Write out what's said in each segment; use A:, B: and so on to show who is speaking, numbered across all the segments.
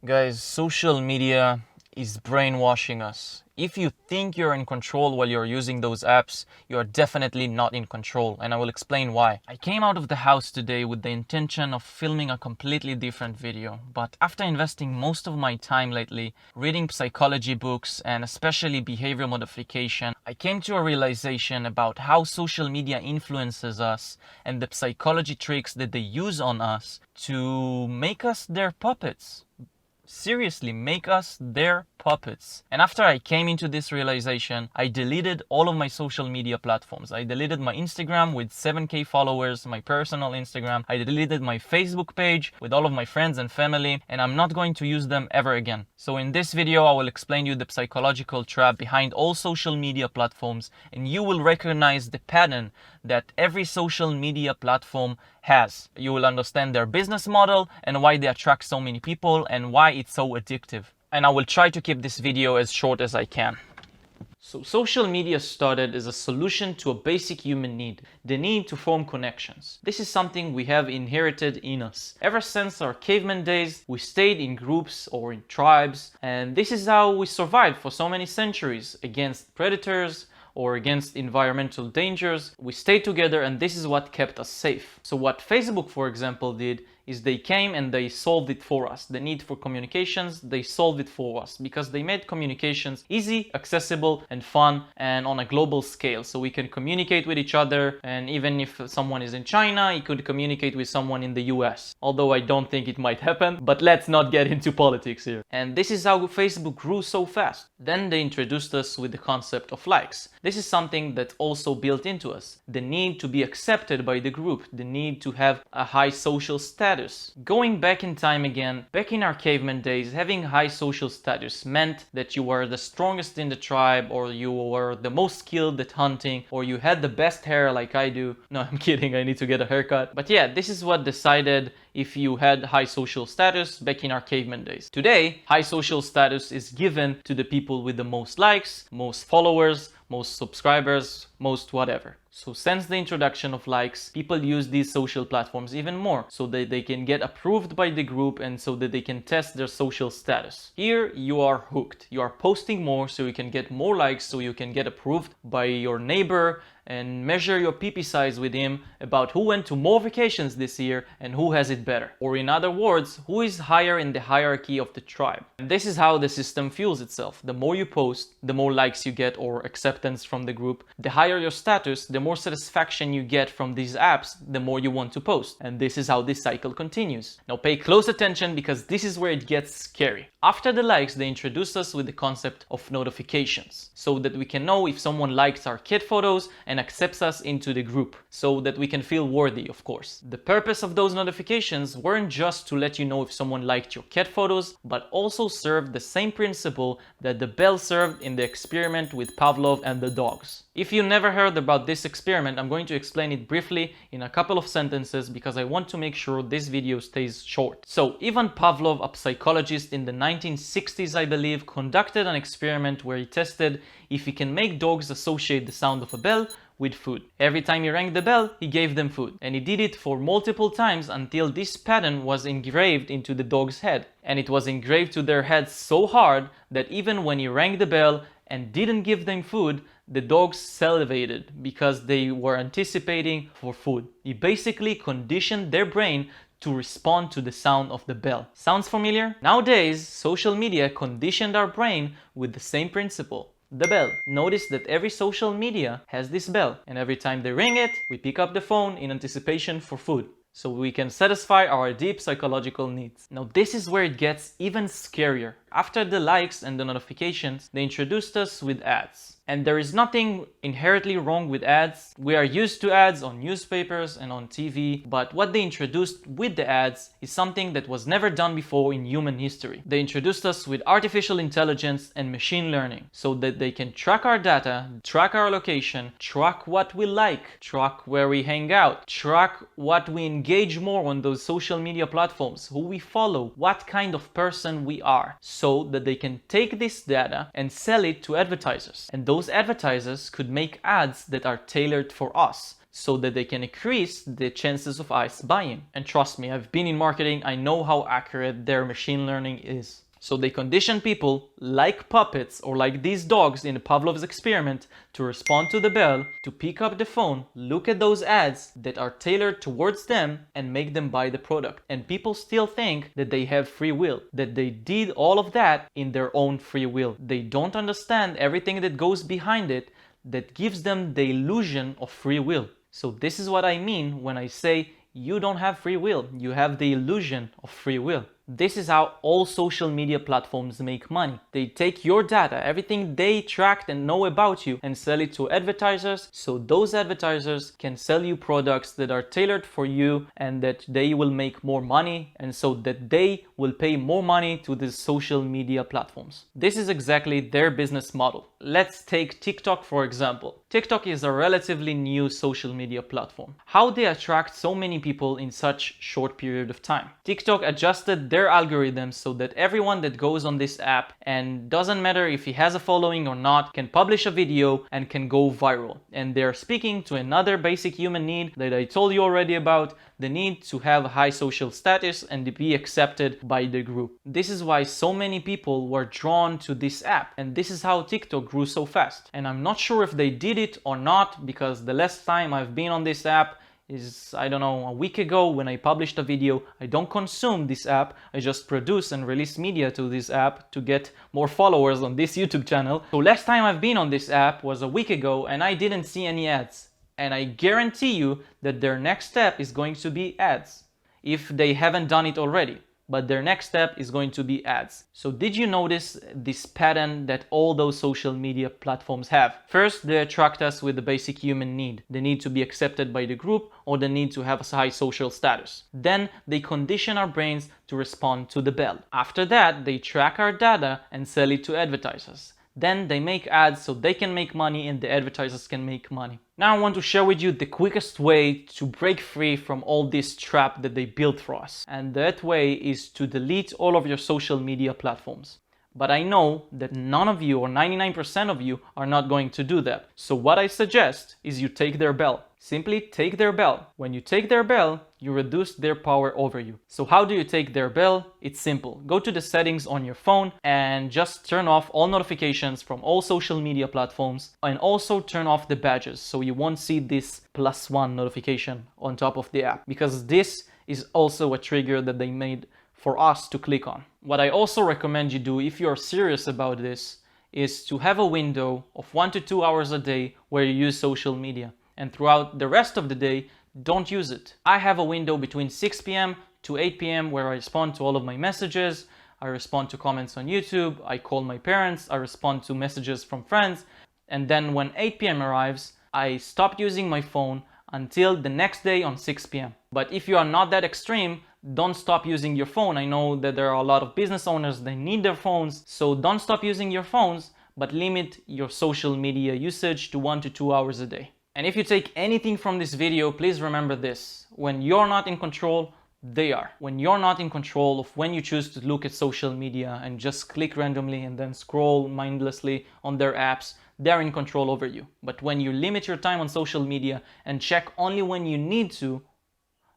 A: Guys, social media is brainwashing us. If you think you're in control while you're using those apps, you're definitely not in control, and I will explain why. I came out of the house today with the intention of filming a completely different video, but after investing most of my time lately reading psychology books and especially behavior modification, I came to a realization about how social media influences us and the psychology tricks that they use on us to make us their puppets. Seriously, make us their puppets. And after I came into this realization, I deleted all of my social media platforms. I deleted my Instagram with 7K followers, my personal Instagram. I deleted my Facebook page with all of my friends and family, and I'm not going to use them ever again. So in this video, I will explain you the psychological trap behind all social media platforms, and you will recognize the pattern that every social media platform has. You will understand their business model and why they attract so many people and why it's so addictive. And I will try to keep this video as short as I can. So social media started as a solution to a basic human need, the need to form connections. This is something we have inherited in us. Ever since our caveman days, we stayed in groups or in tribes, and this is how we survived for so many centuries against predators or against environmental dangers. We stayed together, and this is what kept us safe. So what Facebook, for example, did is they came and they solved it for us. The need for communications, they solved it for us because they made communications easy, accessible, and fun, and on a global scale. So we can communicate with each other, and even if someone is in China, he could communicate with someone in the US. Although I don't think it might happen, but let's not get into politics here. And this is how Facebook grew so fast. Then they introduced us with the concept of likes. This is something that also built into us. The need to be accepted by the group, the need to have a high social status. Going back in time again, back in our caveman days, having high social status meant that you were the strongest in the tribe, or you were the most skilled at hunting, or you had the best hair like I do. No, I'm kidding, I need to get a haircut. But yeah, this is what decided if you had high social status back in our caveman days. Today, high social status is given to the people with the most likes, most followers, most subscribers, most whatever. So since the introduction of likes, people use these social platforms even more so that they can get approved by the group and so that they can test their social status. Here you are hooked. You are posting more so you can get more likes, so you can get approved by your neighbor and measure your PP size with him about who went to more vacations this year and who has it better. Or in other words, who is higher in the hierarchy of the tribe. And this is how the system fuels itself. The more you post, the more likes you get or acceptance from the group. The higher your status, the more satisfaction you get from these apps, the more you want to post. And this is how this cycle continues. Now pay close attention because this is where it gets scary. After the likes, they introduced us with the concept of notifications so that we can know if someone likes our kid photos and accepts us into the group, so that we can feel worthy, of course. The purpose of those notifications weren't just to let you know if someone liked your cat photos, but also served the same principle that the bell served in the experiment with Pavlov and the dogs. If you never heard about this experiment, I'm going to explain it briefly in a couple of sentences because I want to make sure this video stays short. So Ivan Pavlov, a psychologist in the 1960s, I believe, conducted an experiment where he tested if he can make dogs associate the sound of a bell with food. Every time he rang the bell, he gave them food. And he did it for multiple times until this pattern was engraved into the dog's head. And it was engraved to their heads so hard that even when he rang the bell and didn't give them food, the dogs salivated because they were anticipating for food. He basically conditioned their brain to respond to the sound of the bell. Sounds familiar? Nowadays, social media conditioned our brain with the same principle. The bell. Notice that every social media has this bell, and every time they ring it, we pick up the phone in anticipation for food, so we can satisfy our deep psychological needs. Now this is where it gets even scarier. After the likes and the notifications, they introduced us with ads. And there is nothing inherently wrong with ads. We are used to ads on newspapers and on TV, but what they introduced with the ads is something that was never done before in human history. They introduced us with artificial intelligence and machine learning so that they can track our data, track our location, track what we like, track where we hang out, track what we engage more on those social media platforms, who we follow, what kind of person we are, so that they can take this data and sell it to advertisers. And those advertisers could make ads that are tailored for us. so that they can increase the chances of us buying. And trust me, I've been in marketing, I know how accurate their machine learning is. So they condition people like puppets or like these dogs in Pavlov's experiment to respond to the bell, to pick up the phone, look at those ads that are tailored towards them and make them buy the product. And people still think that they have free will, that they did all of that in their own free will. They don't understand everything that goes behind it that gives them the illusion of free will. So this is what I mean when I say you don't have free will, you have the illusion of free will. This is how all social media platforms make money. They take your data, everything they tracked and know about you, and sell it to advertisers, so those advertisers can sell you products that are tailored for you and that they will make more money, and so that they will pay more money to these social media platforms. This is exactly their business model. Let's take TikTok for example. TikTok is a relatively new social media platform. How they attract so many people in such short period of time? TikTok adjusted their algorithms so that everyone that goes on this app, and doesn't matter if he has a following or not, can publish a video and can go viral. And they're speaking to another basic human need that I told you already about, the need to have a high social status and to be accepted by the group. This is why so many people were drawn to this app, and this is how TikTok grew so fast. And I'm not sure if they did it or not, because the last time I've been on this app is, I don't know, a week ago when I published a video. I don't consume this app, I just produce and release media to this app to get more followers on this YouTube channel. So last time I've been on this app was a week ago and I didn't see any ads. And I guarantee you that their next step is going to be ads, if they haven't done it already. But their next step is going to be ads. So did you notice this pattern that all those social media platforms have? First, they attract us with the basic human need, the need to be accepted by the group or the need to have a high social status. Then they condition our brains to respond to the bell. After that, they track our data and sell it to advertisers. Then they make ads so they can make money and the advertisers can make money. Now I want to share with you the quickest way to break free from all this trap that they built for us. And that way is to delete all of your social media platforms. But I know that none of you, or 99% of you, are not going to do that. So what I suggest is you take their bell. Simply take their bell. When you take their bell, you reduce their power over you. So how do you take their bell? It's simple. Go to the settings on your phone and just turn off all notifications from all social media platforms, and also turn off the badges so you won't see this +1 notification on top of the app, because this is also a trigger that they made for us to click on. What I also recommend you do, if you're serious about this, is to have a window of 1 to 2 hours a day where you use social media, and throughout the rest of the day don't use it. I have a window between 6 p.m. to 8 p.m. where I respond to all of my messages, I respond to comments on YouTube, I call my parents, I respond to messages from friends, and then when 8 p.m. arrives, I stop using my phone until the next day on 6 p.m. But if you are not that extreme, don't stop using your phone. I know that there are a lot of business owners, they need their phones, so don't stop using your phones, but limit your social media usage to 1 to 2 hours a day. And if you take anything from this video, please remember this: when you're not in control, they are. When you're not in control of when you choose to look at social media and just click randomly and then scroll mindlessly on their apps, they're in control over you. But when you limit your time on social media and check only when you need to,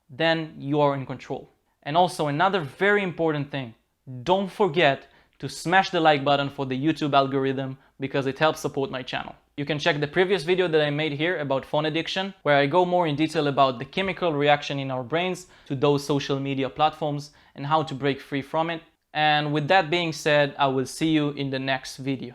A: then you are in control. And also another very important thing, don't forget to smash the like button for the YouTube algorithm, because it helps support my channel. You can check the previous video that I made here about phone addiction, where I go more in detail about the chemical reaction in our brains to those social media platforms and how to break free from it. And with that being said, I will see you in the next video.